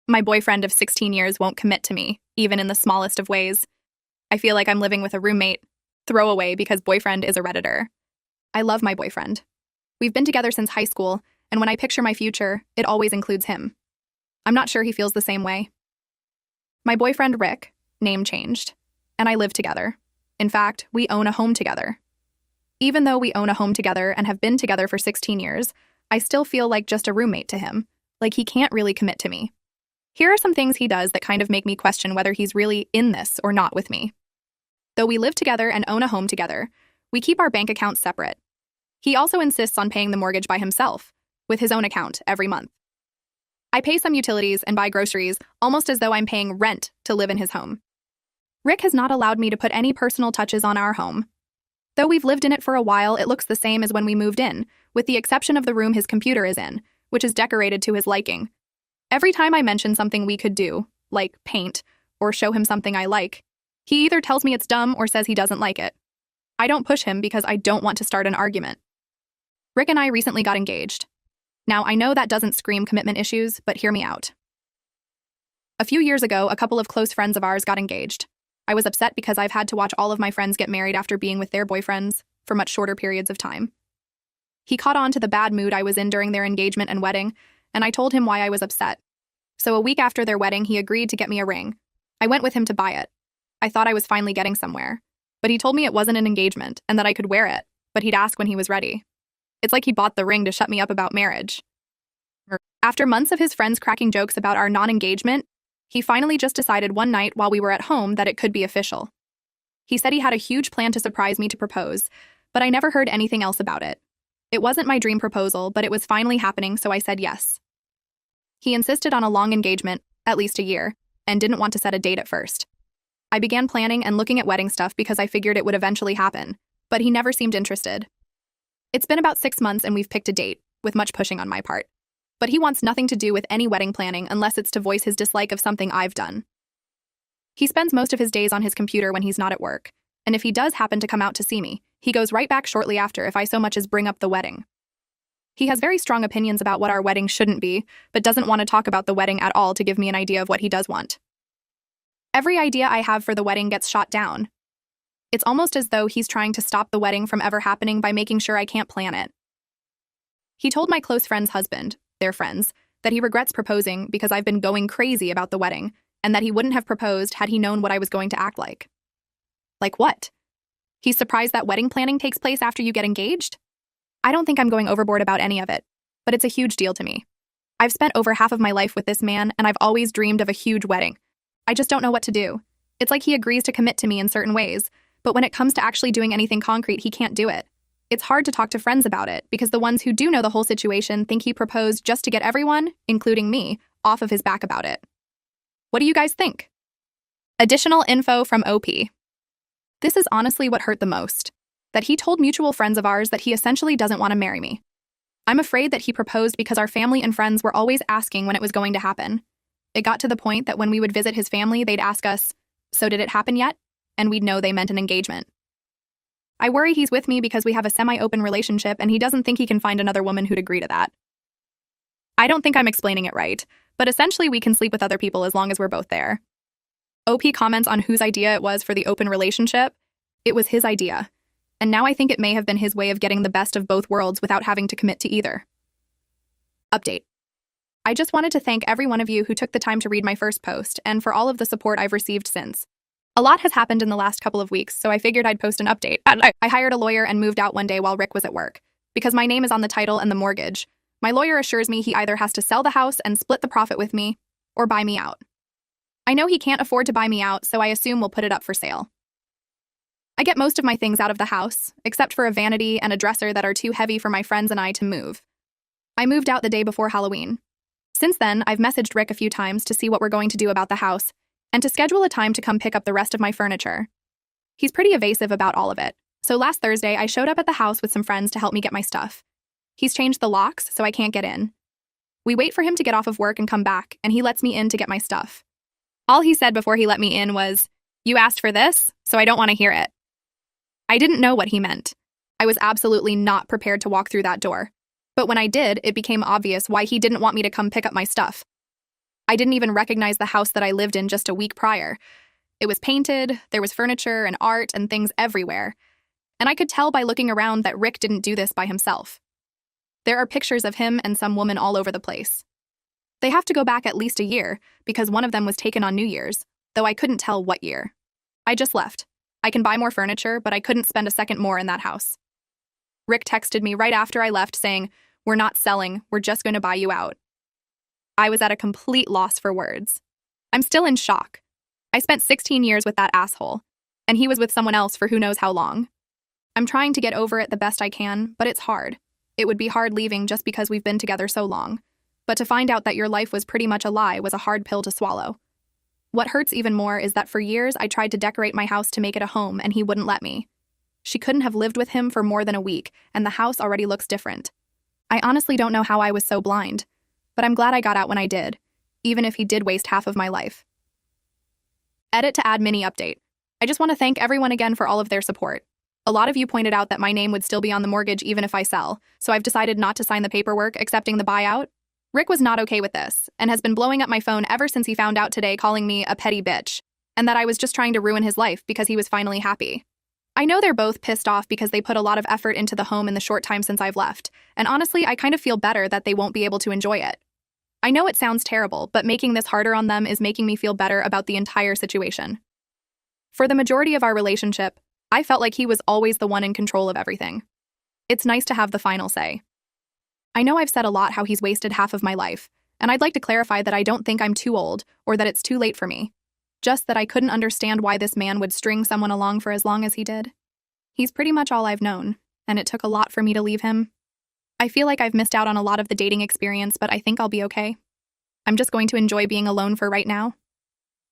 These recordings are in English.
My boyfriend of 16 years won't commit to me, even in the smallest of ways. I feel like I'm living with a roommate. Throwaway because boyfriend is a Redditor. I love my boyfriend. We've been together since high school, and when I picture my future, it always includes him. I'm not sure he feels the same way. My boyfriend, Rick, name changed, and I live together. In fact, we own a home together. Even though we own a home together and have been together for 16 years, I still feel like just a roommate to him, like he can't really commit to me. Here are some things he does that kind of make me question whether he's really in this or not with me. Though we live together and own a home together, we keep our bank accounts separate. He also insists on paying the mortgage by himself, with his own account, every month. I pay some utilities and buy groceries almost as though I'm paying rent to live in his home. Rick has not allowed me to put any personal touches on our home. Though we've lived in it for a while, it looks the same as when we moved in, with the exception of the room his computer is in, which is decorated to his liking. Every time I mention something we could do, like paint, or show him something I like, he either tells me it's dumb or says he doesn't like it. I don't push him because I don't want to start an argument. Rick and I recently got engaged. Now, I know that doesn't scream commitment issues, but hear me out. A few years ago, a couple of close friends of ours got engaged. I was upset because I've had to watch all of my friends get married after being with their boyfriends for much shorter periods of time. He caught on to the bad mood I was in during their engagement and wedding, and I told him why I was upset. So a week after their wedding, he agreed to get me a ring. I went with him to buy it. I thought I was finally getting somewhere, but he told me it wasn't an engagement and that I could wear it, but he'd ask when he was ready. It's like he bought the ring to shut me up about marriage. After months of his friends cracking jokes about our non-engagement, he finally just decided one night while we were at home that it could be official. He said he had a huge plan to surprise me to propose, but I never heard anything else about it. It wasn't my dream proposal, but it was finally happening, so I said yes. He insisted on a long engagement, at least a year, and didn't want to set a date at first. I began planning and looking at wedding stuff because I figured it would eventually happen, but he never seemed interested. It's been about 6 months and we've picked a date, with much pushing on my part. But he wants nothing to do with any wedding planning unless it's to voice his dislike of something I've done. He spends most of his days on his computer when he's not at work, and if he does happen to come out to see me, he goes right back shortly after if I so much as bring up the wedding. He has very strong opinions about what our wedding shouldn't be, but doesn't want to talk about the wedding at all to give me an idea of what he does want. Every idea I have for the wedding gets shot down. It's almost as though he's trying to stop the wedding from ever happening by making sure I can't plan it. He told my close friend's husband, their friends, that he regrets proposing because I've been going crazy about the wedding, and that he wouldn't have proposed had he known what I was going to act like. Like what? He's surprised that wedding planning takes place after you get engaged? I don't think I'm going overboard about any of it, but it's a huge deal to me. I've spent over half of my life with this man, and I've always dreamed of a huge wedding. I just don't know what to do. It's like he agrees to commit to me in certain ways, but when it comes to actually doing anything concrete, he can't do it. It's hard to talk to friends about it, because the ones who do know the whole situation think he proposed just to get everyone, including me, off of his back about it. What do you guys think? Additional info from OP. This is honestly what hurt the most. That he told mutual friends of ours that he essentially doesn't want to marry me. I'm afraid that he proposed because our family and friends were always asking when it was going to happen. It got to the point that when we would visit his family, they'd ask us, "So did it happen yet?" And we'd know they meant an engagement. I worry he's with me because we have a semi-open relationship and he doesn't think he can find another woman who'd agree to that. I don't think I'm explaining it right, but essentially we can sleep with other people as long as we're both there. OP comments on whose idea it was for the open relationship. It was his idea. And now I think it may have been his way of getting the best of both worlds without having to commit to either. Update. I just wanted to thank every one of you who took the time to read my first post and for all of the support I've received since. A lot has happened in the last couple of weeks, so I figured I'd post an update. I hired a lawyer and moved out one day while Rick was at work. Because my name is on the title and the mortgage, my lawyer assures me he either has to sell the house and split the profit with me, or buy me out. I know he can't afford to buy me out, so I assume we'll put it up for sale. I get most of my things out of the house, except for a vanity and a dresser that are too heavy for my friends and I to move. I moved out the day before Halloween. Since then, I've messaged Rick a few times to see what we're going to do about the house, and to schedule a time to come pick up the rest of my furniture. He's pretty evasive about all of it, so last Thursday I showed up at the house with some friends to help me get my stuff. He's changed the locks, so I can't get in. We wait for him to get off of work and come back, and he lets me in to get my stuff. All he said before he let me in was, "You asked for this, so I don't want to hear it." I didn't know what he meant. I was absolutely not prepared to walk through that door. But when I did, it became obvious why he didn't want me to come pick up my stuff. I I didn't even recognize the house that I lived in just a week prior. It was painted, there was furniture and art and things everywhere. And I could tell by looking around that Rick didn't do this by himself. There are pictures of him and some woman all over the place. They have to go back at least a year, because one of them was taken on New Year's, though I couldn't tell what year. I just left. I can buy more furniture, but I couldn't spend a second more in that house. Rick texted me right after I left saying, "We're not selling, we're just going to buy you out." I was at a complete loss for words. I'm still in shock. I spent 16 years with that asshole, and he was with someone else for who knows how long. I'm trying to get over it the best I can, but it's hard. It would be hard leaving just because we've been together so long. But to find out that your life was pretty much a lie was a hard pill to swallow. What hurts even more is that for years I tried to decorate my house to make it a home and he wouldn't let me. She couldn't have lived with him for more than a week, and the house already looks different. I honestly don't know how I was so blind, but I'm glad I got out when I did, even if he did waste half of my life. Edit to add mini update. I just want to thank everyone again for all of their support. A lot of you pointed out that my name would still be on the mortgage even if I sell, so I've decided not to sign the paperwork accepting the buyout. Rick was not okay with this, and has been blowing up my phone ever since he found out today, calling me a petty bitch, and that I was just trying to ruin his life because he was finally happy. I know they're both pissed off because they put a lot of effort into the home in the short time since I've left, and honestly, I kind of feel better that they won't be able to enjoy it. I know it sounds terrible, but making this harder on them is making me feel better about the entire situation. For the majority of our relationship, I felt like he was always the one in control of everything. It's nice to have the final say. I know I've said a lot how he's wasted half of my life, and I'd like to clarify that I don't think I'm too old or that it's too late for me. Just that I couldn't understand why this man would string someone along for as long as he did. He's pretty much all I've known, and it took a lot for me to leave him. I feel like I've missed out on a lot of the dating experience, but I think I'll be okay. I'm just going to enjoy being alone for right now.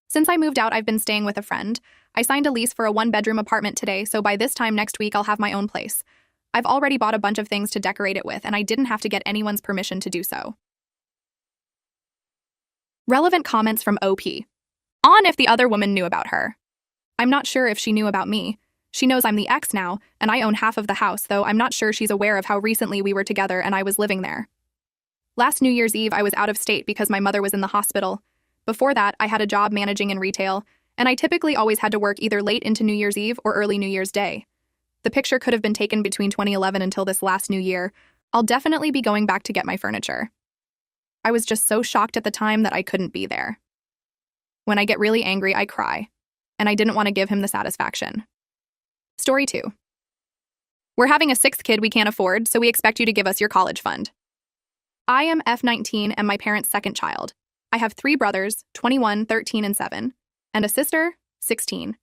Since I moved out, I've been staying with a friend. I signed a lease for a one-bedroom apartment today, so by this time next week I'll have my own place. I've already bought a bunch of things to decorate it with, and I didn't have to get anyone's permission to do so. Relevant comments from OP. On if the other woman knew about her. I'm not sure if she knew about me. She knows I'm the ex now, and I own half of the house, though I'm not sure she's aware of how recently we were together and I was living there. Last New Year's Eve, I was out of state because my mother was in the hospital. Before that, I had a job managing in retail, and I typically always had to work either late into New Year's Eve or early New Year's Day. The picture could have been taken between 2011 until this last New Year. I'll definitely be going back to get my furniture. I was just so shocked at the time that I couldn't be there. When I get really angry, I cry, and I didn't want to give him the satisfaction. Story 2. We're having a 6th kid we can't afford, so we expect you to give us your college fund. I am F19 and my parents' second child. I have 3 brothers, 21, 13, and 7, and a sister, 16.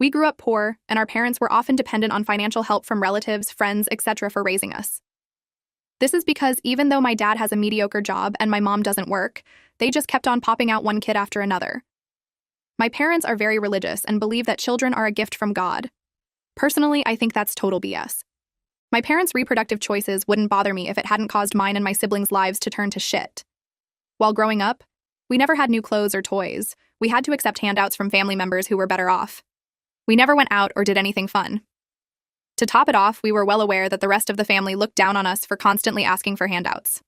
We grew up poor, and our parents were often dependent on financial help from relatives, friends, etc. for raising us. This is because even though my dad has a mediocre job and my mom doesn't work, they just kept on popping out one kid after another. My parents are very religious and believe that children are a gift from God. Personally, I think that's total BS. My parents' reproductive choices wouldn't bother me if it hadn't caused mine and my siblings' lives to turn to shit. While growing up, we never had new clothes or toys. We had to accept handouts from family members who were better off. We never went out or did anything fun. To top it off, we were well aware that the rest of the family looked down on us for constantly asking for handouts.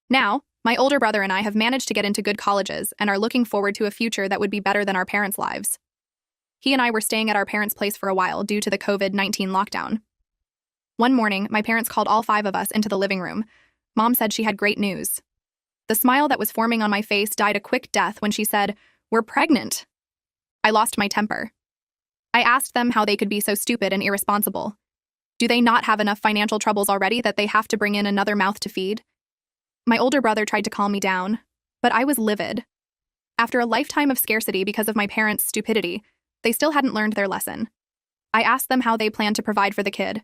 Now, my older brother and I have managed to get into good colleges and are looking forward to a future that would be better than our parents' lives. He and I were staying at our parents' place for a while due to the COVID-19 lockdown. One morning, my parents called all 5 of us into the living room. Mom said she had great news. The smile that was forming on my face died a quick death when she said, "We're pregnant." I lost my temper. I asked them how they could be so stupid and irresponsible. Do they not have enough financial troubles already that they have to bring in another mouth to feed? My older brother tried to calm me down, but I was livid. After a lifetime of scarcity because of my parents' stupidity, they still hadn't learned their lesson. I asked them how they planned to provide for the kid.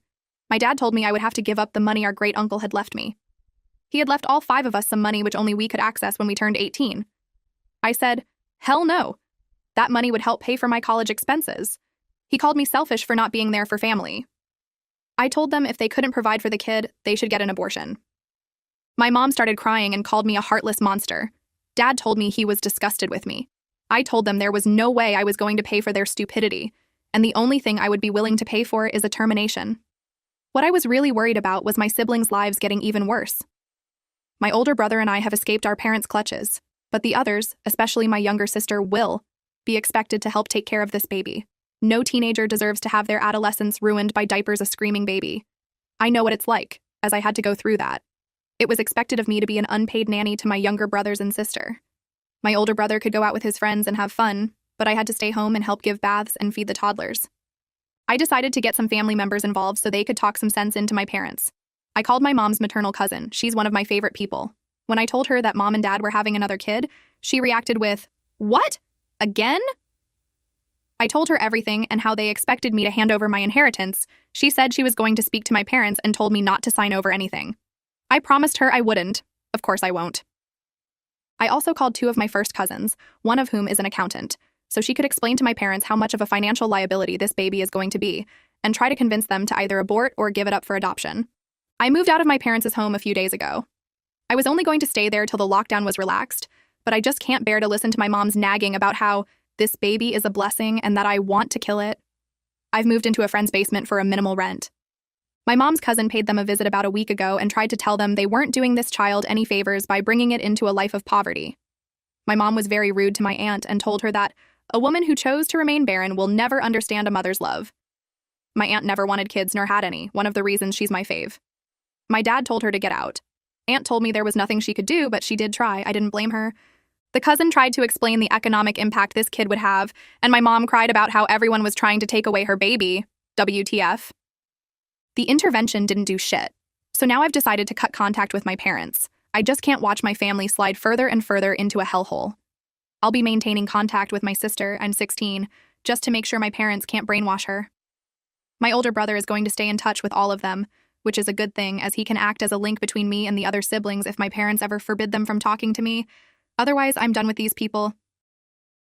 My dad told me I would have to give up the money our great-uncle had left me. He had left all 5 of us some money which only we could access when we turned 18. I said, "Hell no. That money would help pay for my college expenses." He called me selfish for not being there for family. I told them if they couldn't provide for the kid, they should get an abortion. My mom started crying and called me a heartless monster. Dad told me he was disgusted with me. I told them there was no way I was going to pay for their stupidity, and the only thing I would be willing to pay for is a termination. What I was really worried about was my siblings' lives getting even worse. My older brother and I have escaped our parents' clutches. But the others, especially my younger sister, will be expected to help take care of this baby. No teenager deserves to have their adolescence ruined by diapers a screaming baby. I know what it's like, as I had to go through that. It was expected of me to be an unpaid nanny to my younger brothers and sister. My older brother could go out with his friends and have fun, but I had to stay home and help give baths and feed the toddlers. I decided to get some family members involved so they could talk some sense into my parents. I called my mom's maternal cousin. She's one of my favorite people. When I told her that mom and dad were having another kid, she reacted with, "What? Again?" I told her everything and how they expected me to hand over my inheritance. She said she was going to speak to my parents and told me not to sign over anything. I promised her I wouldn't. Of course I won't. I also called two of my first cousins, one of whom is an accountant, so she could explain to my parents how much of a financial liability this baby is going to be, and try to convince them to either abort or give it up for adoption. I moved out of my parents' home a few days ago. I was only going to stay there till the lockdown was relaxed, but I just can't bear to listen to my mom's nagging about how this baby is a blessing and that I want to kill it. I've moved into a friend's basement for a minimal rent. My mom's cousin paid them a visit about a week ago and tried to tell them they weren't doing this child any favors by bringing it into a life of poverty. My mom was very rude to my aunt and told her that a woman who chose to remain barren will never understand a mother's love. My aunt never wanted kids nor had any, one of the reasons she's my fave. My dad told her to get out. Aunt told me there was nothing she could do, but she did try. I didn't blame her. The cousin tried to explain the economic impact this kid would have, and my mom cried about how everyone was trying to take away her baby. WTF. The intervention didn't do shit. So now I've decided to cut contact with my parents. I just can't watch my family slide further and further into a hellhole. I'll be maintaining contact with my sister, I'm 16, just to make sure my parents can't brainwash her. My older brother is going to stay in touch with all of them, which is a good thing, as he can act as a link between me and the other siblings if my parents ever forbid them from talking to me. Otherwise, I'm done with these people.